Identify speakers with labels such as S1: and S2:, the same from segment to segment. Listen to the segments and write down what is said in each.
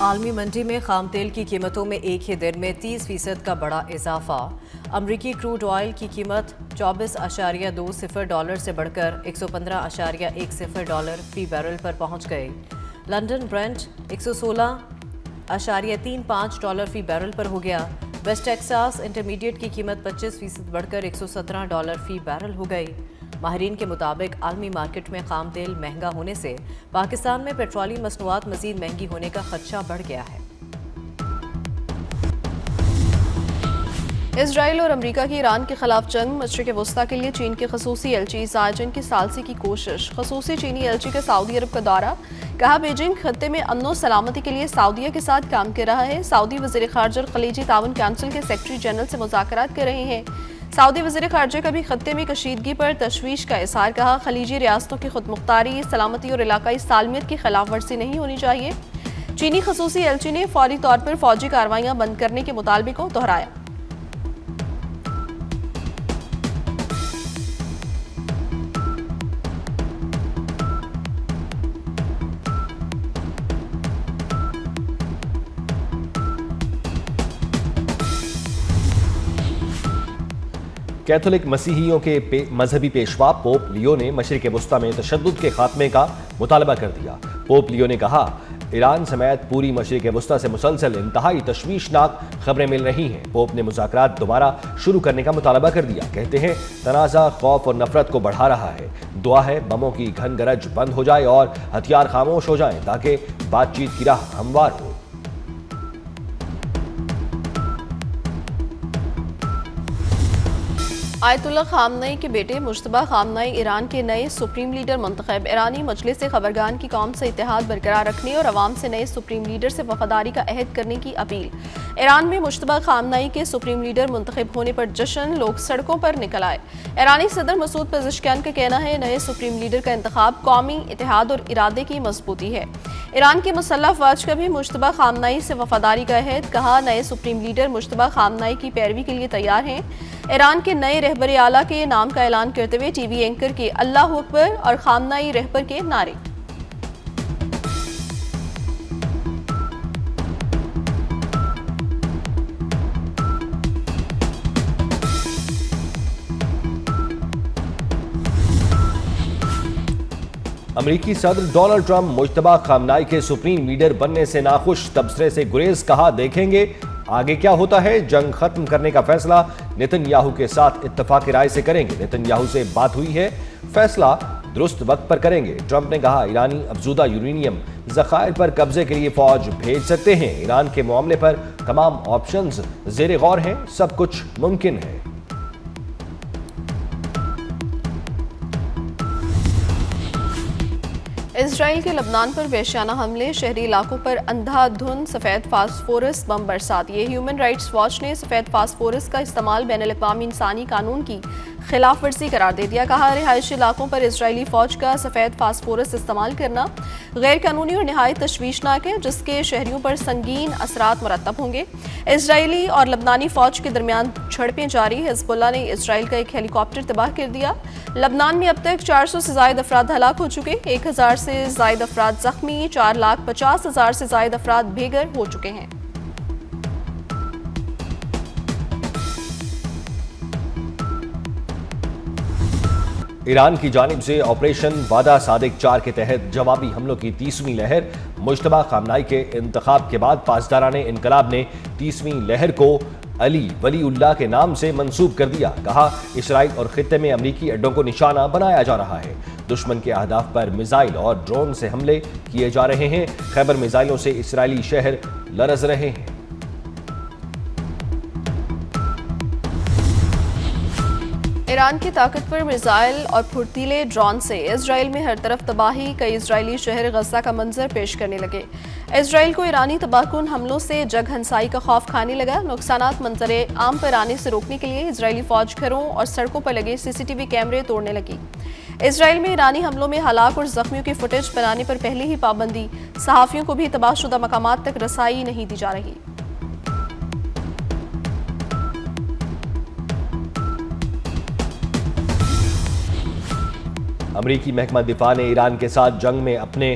S1: عالمی منڈی میں خام تیل کی قیمتوں میں ایک ہی دن میں 30% کا بڑا اضافہ۔ امریکی کروڈ آئل کی قیمت $24.20 سے بڑھ کر $115.10 فی بیرل پر پہنچ گئی۔ لندن برنٹ $116.35 فی بیرل پر ہو گیا۔ ویسٹ ٹیکساس انٹرمیڈیٹ کی قیمت 25% بڑھ کر $117 فی بیرل ہو گئی۔ ماہرین کے مطابق عالمی مارکیٹ میں خام تیل مہنگا ہونے سے پاکستان میں پیٹرولیم مصنوعات مزید مہنگی ہونے کا خدشہ بڑھ گیا ہے۔
S2: اسرائیل اور امریکہ کی ایران کے خلاف جنگ، مشرق وسطیٰ کے لیے چین کے خصوصی ایلچی زائجن کی ثالثی کی کوشش۔ خصوصی چینی ایلچی کا سعودی عرب کا دورہ، کہا بیجنگ خطے میں امن و سلامتی کے لیے سعودیہ کے ساتھ کام کر رہا ہے۔ سعودی وزیر خارجہ اور خلیجی تعاون کونسل کے سیکرٹری جنرل سے مذاکرات کر رہے ہیں۔ سعودی وزیر خارجہ کا بھی خطے میں کشیدگی پر تشویش کا اظہار، کہا خلیجی ریاستوں کی خود مختاری، سلامتی اور علاقائی سالمیت کی خلاف ورزی نہیں ہونی چاہیے۔ چینی خصوصی ایلچی نے فوری طور پر فوجی کارروائیاں بند کرنے کے مطالبے کو دہرایا۔
S3: کیتھولک مسیحیوں کے مذہبی پیشوا پوپ لیو نے مشرق وسطیٰ میں تشدد کے خاتمے کا مطالبہ کر دیا۔ پوپ لیو نے کہا ایران سمیت پوری مشرق وسطیٰ سے مسلسل انتہائی تشویشناک خبریں مل رہی ہیں۔ پوپ نے مذاکرات دوبارہ شروع کرنے کا مطالبہ کر دیا۔ کہتے ہیں تنازع خوف اور نفرت کو بڑھا رہا ہے۔ دعا ہے بموں کی گھن گرج بند ہو جائے اور ہتھیار خاموش ہو جائیں تاکہ بات چیت کی راہ ہموار ہو۔
S2: آیت اللہ خامنئی کے بیٹے مجتبیٰ خامنئی ایران کے نئے سپریم لیڈر منتخب۔ ایرانی مجلس خبرگان کی قوم سے اتحاد برقرار رکھنے اور عوام سے نئے سپریم لیڈر سے وفاداری کا عہد کرنے کی اپیل۔ ایران میں مجتبیٰ خامنئی کے سپریم لیڈر منتخب ہونے پر جشن، لوگ سڑکوں پر نکل آئے۔ ایرانی صدر مسعود پزشکیان کا کہنا ہے نئے سپریم لیڈر کا انتخاب قومی اتحاد اور ارادے کی مضبوطی ہے۔ ایران کی مسلح افواج کا بھی مجتبیٰ خامنئی سے وفاداری کا عہد، کہا نئے سپریم لیڈر مجتبیٰ خامنئی کی پیروی کے لیے تیار ہیں۔ ایران کے نئے رہبر اعلیٰ کے نام کا اعلان کرتے ہوئے ٹی وی اینکر کے اللہ اکبر اور خامنئی رہبر کے نعرے۔
S3: امریکی صدر ڈونلڈ ٹرمپ مجتبیٰ خامنئی کے سپریم لیڈر بننے سے ناخوش، تبصرے سے گریز، کہا دیکھیں گے آگے کیا ہوتا ہے۔ جنگ ختم کرنے کا فیصلہ نیتن یاہو کے ساتھ اتفاق رائے سے کریں گے۔ نیتن یاہو سے بات ہوئی ہے، فیصلہ درست وقت پر کریں گے۔ ٹرمپ نے کہا ایرانی افزودہ یورینیم ذخائر پر قبضے کے لیے فوج بھیج سکتے ہیں۔ ایران کے معاملے پر تمام آپشنز زیر غور ہیں، سب کچھ ممکن ہے۔
S2: اسرائیل کے لبنان پر وحشیانہ حملے، شہری علاقوں پر اندھا دھند سفید فاسفورس بم برسات۔ یہ ہیومن رائٹس واچ نے سفید فاسفورس کا استعمال بین الاقوامی انسانی قانون کی خلاف ورزی قرار دے دیا، کہا رہائشی علاقوں پر اسرائیلی فوج کا سفید فاسفورس استعمال کرنا غیر قانونی اور نہایت تشویشناک ہے، جس کے شہریوں پر سنگین اثرات مرتب ہوں گے۔ اسرائیلی اور لبنانی فوج کے درمیان جھڑپیں جاری، حزب اللہ نے اسرائیل کا ایک ہیلی کاپٹر تباہ کر دیا۔ لبنان میں اب تک 400 سے زائد افراد ہلاک ہو چکے، 1000 سے زائد افراد زخمی، 4,50,000 سے زائد افراد بے گھر ہو چکے ہیں۔
S3: ایران کی جانب سے آپریشن وعدہ صادق 4 کے تحت جوابی حملوں کی 30ویں لہر۔ مجتبیٰ خامنئی کے انتخاب کے بعد پاسداران انقلاب نے 30ویں لہر کو علی ولی اللہ کے نام سے منسوب کر دیا، کہا اسرائیل اور خطے میں امریکی اڈوں کو نشانہ بنایا جا رہا ہے۔ دشمن کے اہداف پر میزائل اور ڈرون سے حملے کیے جا رہے ہیں، خیبر میزائلوں سے اسرائیلی شہر لرز رہے ہیں۔
S2: ایران کی طاقتور میزائل اور پھرتیلے ڈرون سے اسرائیل میں ہر طرف تباہی، کئی اسرائیلی شہر غزہ کا منظر پیش کرنے لگے۔ اسرائیل کو ایرانی تباہ کن حملوں سے جگ ہنسائی کا خوف کھانے لگا۔ نقصانات منظر عام پر آنے سے روکنے کے لیے اسرائیلی فوج گھروں اور سڑکوں پر لگے CCTV کیمرے توڑنے لگی۔ اسرائیل میں ایرانی حملوں میں ہلاک اور زخمیوں کی فوٹیج بنانے پر پہلے ہی پابندی، صحافیوں کو بھی تباہ شدہ مقامات تک رسائی نہیں دی جا رہی۔
S3: امریکی محکمہ دفاع نے ایران کے ساتھ جنگ میں اپنے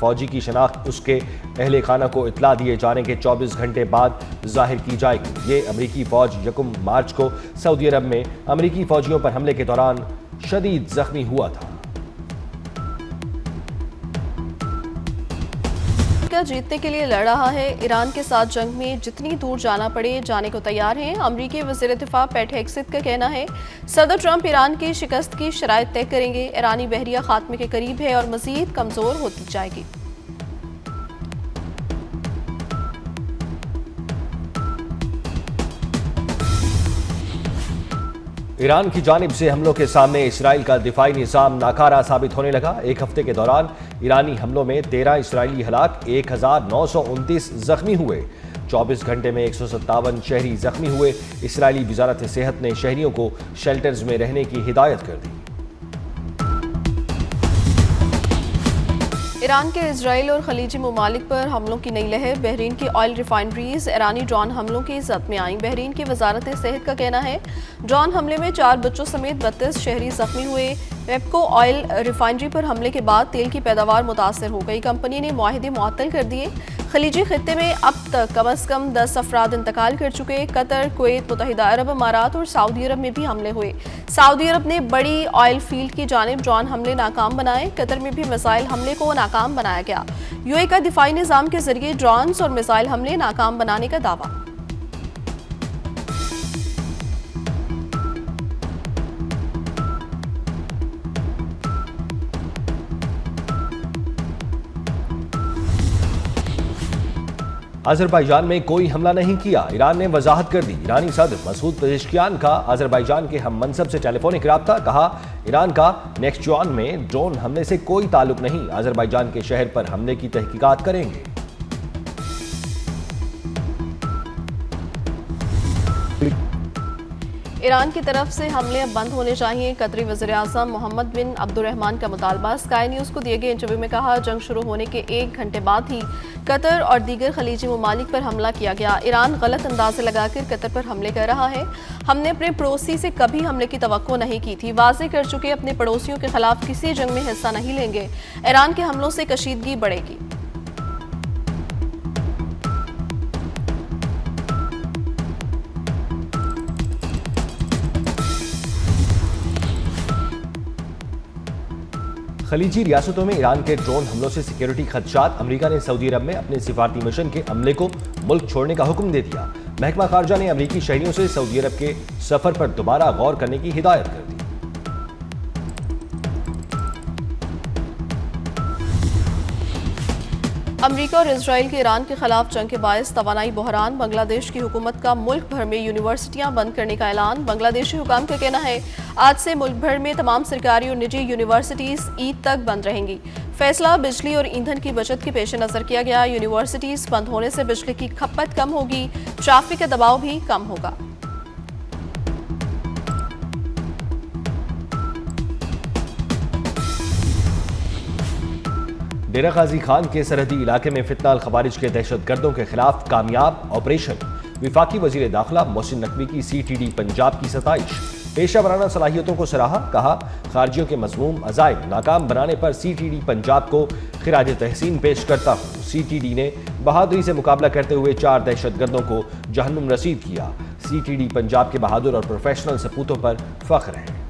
S3: فوجی کی شناخت اس کے اہل خانہ کو اطلاع دیے جانے کے 24 گھنٹے بعد ظاہر کی جائے گی۔ یہ امریکی فوج 1 مارچ کو سعودی عرب میں امریکی فوجیوں پر حملے کے دوران شدید زخمی ہوا تھا۔
S2: جیتنے کے لیے لڑ رہا ہے، ایران کے ساتھ جنگ میں جتنی دور جانا پڑے جانے کو تیار ہیں۔ امریکی وزیر دفاع پیٹ ہیگسیت کا کہنا ہے صدر ٹرمپ ایران کی شکست کی شرائط طے کریں گے۔ ایرانی بحریہ خاتمے کے قریب ہے اور مزید کمزور ہوتی جائے گی۔
S3: ایران کی جانب سے حملوں کے سامنے اسرائیل کا دفاعی نظام ناکارہ ثابت ہونے لگا۔ ایک ہفتے کے دوران ایرانی حملوں میں 13 اسرائیلی ہلاک، 1929 زخمی ہوئے۔ 24 گھنٹے میں 157 شہری زخمی ہوئے۔ اسرائیلی وزارت صحت نے شہریوں کو شیلٹرز میں رہنے کی ہدایت کر دی۔
S2: ایران کے اسرائیل اور خلیجی ممالک پر حملوں کی نئی لہر، بحرین کی آئل ریفائنریز ایرانی ڈرون حملوں کی زد میں آئیں۔ بحرین کی وزارت صحت کا کہنا ہے ڈرون حملے میں 4 بچوں سمیت 32 شہری زخمی ہوئے۔ ویپکو آئل ریفائنری پر حملے کے بعد تیل کی پیداوار متاثر ہو گئی۔ کمپنی نے معاہدے معطل کر دیے۔ خلیجی خطے میں اب تک کم از کم 10 افراد انتقال کر چکے۔ قطر، کویت، متحدہ عرب امارات اور سعودی عرب میں بھی حملے ہوئے۔ سعودی عرب نے بڑی آئل فیلڈ کی جانب ڈرون حملے ناکام بنائے۔ قطر میں بھی میزائل حملے کو ناکام بنایا گیا۔ یو اے کا دفاعی نظام کے ذریعے ڈرونز اور میزائل حملے ناکام بنانے کا دعویٰ۔
S3: آذربائیجان میں کوئی حملہ نہیں کیا، ایران نے وضاحت کر دی۔ ایرانی صدر مسعود پزشکیان کا آذربائیجان کے ہم منصب سے ٹیلی فونک رابطہ، کہا ایران کا نیکسچوان میں ڈرون حملے سے کوئی تعلق نہیں، آذربائیجان کے شہر پر حملے کی تحقیقات کریں گے۔
S2: ایران کی طرف سے حملے اب بند ہونے چاہیے، قطری وزیراعظم محمد بن عبد الرحمن کا مطالبہ۔ اسکائی نیوز کو دیے گئے انٹرویو میں کہا جنگ شروع ہونے کے 1 گھنٹے بعد ہی قطر اور دیگر خلیجی ممالک پر حملہ کیا گیا۔ ایران غلط اندازے لگا کر قطر پر حملے کر رہا ہے۔ ہم نے اپنے پڑوسی سے کبھی حملے کی توقع نہیں کی تھی، واضح کر چکے اپنے پڑوسیوں کے خلاف کسی جنگ میں حصہ نہیں لیں گے۔ ایران کے حملوں سے کشیدگی بڑھے گی۔
S3: خلیجی ریاستوں میں ایران کے ڈرون حملوں سے سیکیورٹی خدشات، امریکہ نے سعودی عرب میں اپنے سفارتی مشن کے عملے کو ملک چھوڑنے کا حکم دے دیا۔ محکمہ خارجہ نے امریکی شہریوں سے سعودی عرب کے سفر پر دوبارہ غور کرنے کی ہدایت کر دی۔
S2: امریکہ اور اسرائیل کے ایران کے خلاف جنگ کے باعث توانائی بحران، بنگلہ دیش کی حکومت کا ملک بھر میں یونیورسٹیاں بند کرنے کا اعلان۔ بنگلہ دیشی حکام کا کہنا ہے آج سے ملک بھر میں تمام سرکاری اور نجی یونیورسٹیز عید تک بند رہیں گی۔ فیصلہ بجلی اور ایندھن کی بچت کے پیش نظر کیا گیا۔ یونیورسٹیز بند ہونے سے بجلی کی کھپت کم ہوگی، ٹریفک کا دباؤ بھی کم ہوگا۔
S3: ڈیرہ غازی خان کے سرحدی علاقے میں فتنہ الخوارج کے دہشت گردوں کے خلاف کامیاب آپریشن، وفاقی وزیر داخلہ محسن نقوی کی CTD پنجاب کی ستائش، پیشہ ورانہ صلاحیتوں کو سراہا، کہا خارجیوں کے مذموم عزائم ناکام بنانے پر CTD پنجاب کو خراج تحسین پیش کرتا ہوں۔ CTD نے بہادری سے مقابلہ کرتے ہوئے 4 دہشت گردوں کو جہنم رسید کیا۔ CTD پنجاب کے بہادر اور پروفیشنل سپوتوں پر فخر ہے۔